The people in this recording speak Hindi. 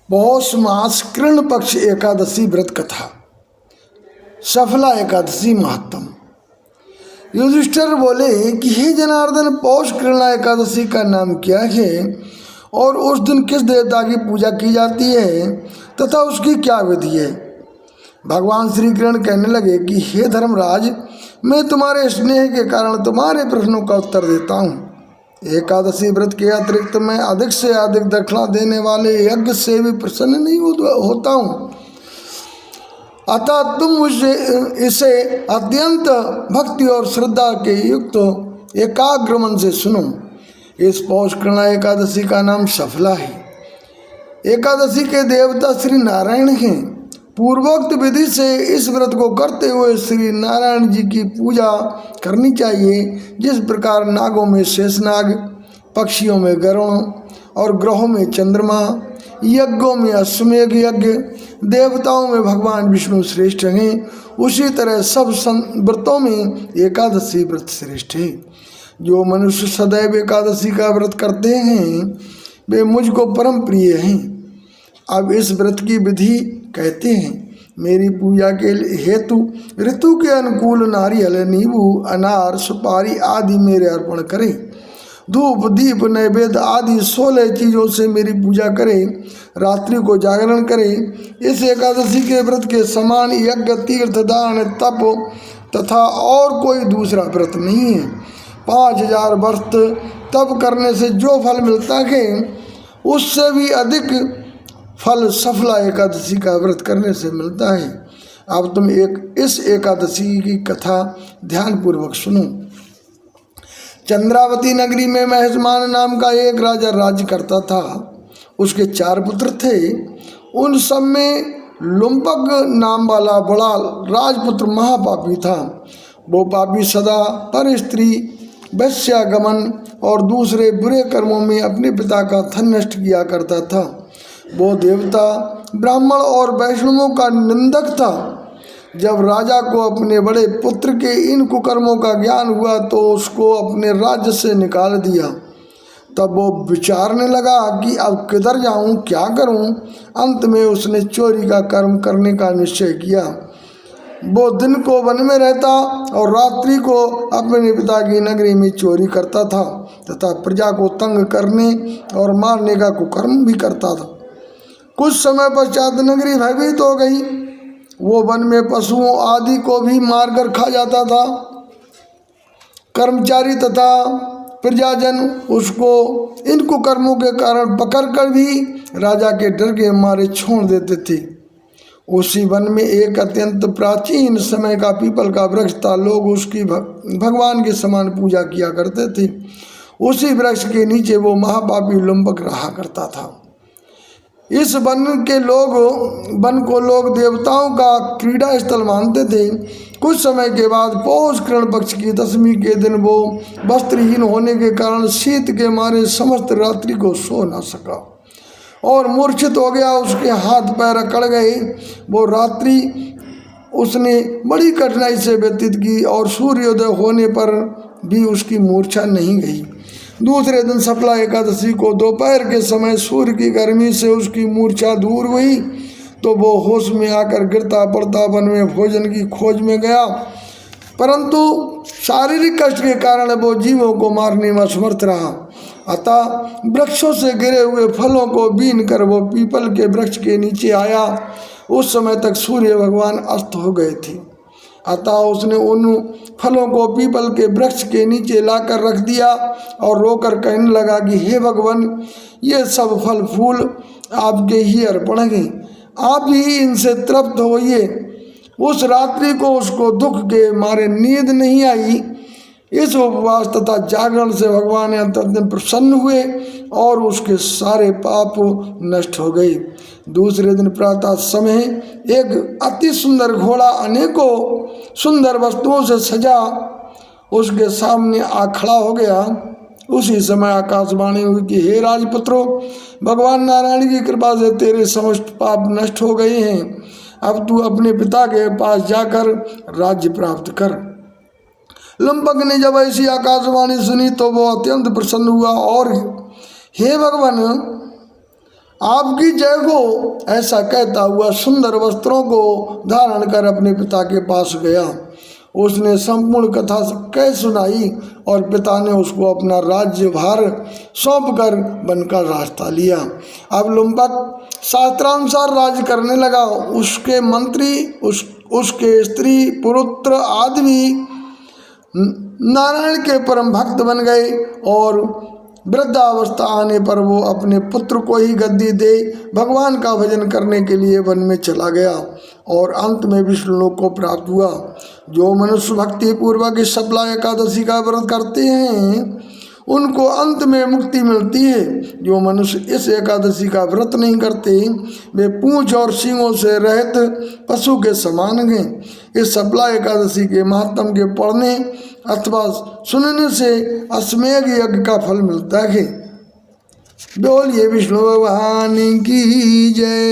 पौष मास कृष्ण पक्ष एकादशी व्रत कथा। सफला एकादशी महत्तम। युधिष्ठिर बोले कि हे जनार्दन, पौष कृष्ण एकादशी का नाम क्या है और उस दिन किस देवता की पूजा की जाती है तथा उसकी क्या विधि है। भगवान श्री कृष्ण कहने लगे कि हे धर्मराज, मैं तुम्हारे स्नेह के कारण तुम्हारे प्रश्नों का उत्तर देता हूँ। एकादशी व्रत के अतिरिक्त मैं अधिक से अधिक दक्षिणा देने वाले यज्ञ से भी प्रसन्न नहीं होता हूँ। अतः तुम मुझे इसे अत्यंत भक्ति और श्रद्धा के युक्त एकाग्र मन से सुनो। इस पौष कृष्ण एकादशी का नाम सफला है। एकादशी के देवता श्री नारायण हैं। पूर्वोक्त विधि से इस व्रत को करते हुए श्री नारायण जी की पूजा करनी चाहिए। जिस प्रकार नागों में शेषनाग, पक्षियों में गरुण और ग्रहों में चंद्रमा, यज्ञों में अश्वमेघ यज्ञ, देवताओं में भगवान विष्णु श्रेष्ठ हैं, उसी तरह सब व्रतों में एकादशी व्रत श्रेष्ठ है। जो मनुष्य सदैव एकादशी का व्रत करते हैं वे मुझको परम प्रिय हैं। अब इस व्रत की विधि कहते हैं। मेरी पूजा के हेतु ऋतु के अनुकूल नारियल, नींबू, अनार, सुपारी आदि मेरे अर्पण करें। धूप, दीप, नैवेद्य आदि 16 चीज़ों से मेरी पूजा करें। रात्रि को जागरण करें। इस एकादशी के व्रत के समान यज्ञ, तीर्थ, दान, तप तथा और कोई दूसरा व्रत नहीं है। 5000 व्रत तप करने से जो फल मिलता है उससे भी अधिक फल सफला एकादशी का व्रत करने से मिलता है। अब तुम इस एकादशी की कथा ध्यानपूर्वक सुनो। चंद्रावती नगरी में महेशमान नाम का एक राजा राज्य करता था। उसके 4 पुत्र थे। उन सब में लुम्पक नाम वाला बड़ा राजपुत्र महापापी था। वो पापी सदा पर स्त्री, वैश्यागमन और दूसरे बुरे कर्मों में अपने पिता का धन नष्ट किया करता था। वो देवता, ब्राह्मण और वैष्णवों का निंदक था। जब राजा को अपने बड़े पुत्र के इन कुकर्मों का ज्ञान हुआ तो उसको अपने राज्य से निकाल दिया। तब वो विचारने लगा कि अब किधर जाऊं, क्या करूं। अंत में उसने चोरी का कर्म करने का निश्चय किया। वो दिन को वन में रहता और रात्रि को अपने पिता की नगरी में चोरी करता था तथा प्रजा को तंग करने और मारने का कुकर्म भी करता था। कुछ समय पश्चात नगरी भयभीत हो गई। वो वन में पशुओं आदि को भी मारकर खा जाता था। कर्मचारी तथा प्रजाजन उसको इन कुकर्मों के कारण पकड़कर भी राजा के डर के मारे छोड़ देते थे। उसी वन में एक अत्यंत प्राचीन समय का पीपल का वृक्ष था। लोग उसकी भगवान के समान पूजा किया करते थे। उसी वृक्ष के नीचे वो महापापी लुम्पक रहा करता था। इस वन को लोग देवताओं का क्रीड़ा स्थल मानते थे। कुछ समय के बाद पौष कृष्ण पक्ष की दशमी के दिन वो वस्त्रहीन होने के कारण शीत के मारे समस्त रात्रि को सो न सका और मूर्छित हो गया। उसके हाथ पैर अकड़ गए। वो रात्रि उसने बड़ी कठिनाई से व्यतीत की और सूर्योदय होने पर भी उसकी मूर्छा नहीं गई। दूसरे दिन सफला एकादशी को दोपहर के समय सूर्य की गर्मी से उसकी मूर्छा दूर हुई तो वो होश में आकर गिरता पड़ता वन में भोजन की खोज में गया, परंतु शारीरिक कष्ट के कारण वो जीवों को मारने में असमर्थ रहा। अतः वृक्षों से गिरे हुए फलों को बीन कर वो पीपल के वृक्ष के नीचे आया। उस समय तक सूर्य भगवान अस्त हो गए थे। अतः उसने उन फलों को पीपल के वृक्ष के नीचे लाकर रख दिया और रोकर कहने लगा कि हे भगवान, ये सब फल फूल आपके ही अर्पण हैं, आप ही इनसे तृप्त होइए। उस रात्रि को उसको दुख के मारे नींद नहीं आई। इस उपवास तथा जागरण से भगवान अत्यंत प्रसन्न हुए और उसके सारे पाप नष्ट हो गए। दूसरे दिन प्रातः समय एक अति सुंदर घोड़ा अनेकों सुंदर वस्तुओं से सजा उसके सामने आ खड़ा हो गया। उसी समय आकाशवाणी हुई कि हे राजपुत्रों, भगवान नारायण की कृपा से तेरे समस्त पाप नष्ट हो गए हैं। अब तू अपने पिता के पास जाकर राज्य प्राप्त कर। लंपक ने जब ऐसी आकाशवाणी सुनी तो वो अत्यंत प्रसन्न हुआ और हे भगवान, आपकी जय हो, ऐसा कहता हुआ सुंदर वस्त्रों को धारण कर अपने पिता के पास गया। उसने संपूर्ण कथा कह सुनाई और पिता ने उसको अपना राज्यभार सौंप कर वन का रास्ता लिया। अब लुम्बक शास्त्रानुसार राज्य करने लगा। उसके मंत्री, उसके स्त्री पुत्र आदि भी नारायण के परम भक्त बन गए और वृद्धावस्था आने पर वो अपने पुत्र को ही गद्दी दे भगवान का भजन करने के लिए वन में चला गया और अंत में विष्णुलोक को प्राप्त हुआ। जो मनुष्य भक्ति पूर्वक इस शुक्ला एकादशी का व्रत करते हैं उनको अंत में मुक्ति मिलती है। जो मनुष्य इस एकादशी का व्रत नहीं करते वे पूंछ और सींगों से रहित पशु के समान हैं। इस शुक्ला एकादशी के महात्म के पढ़ने अथवा सुनने से अश्वमेध यज्ञ का फल मिलता है। बोलिए विष्णु भगवान की जय।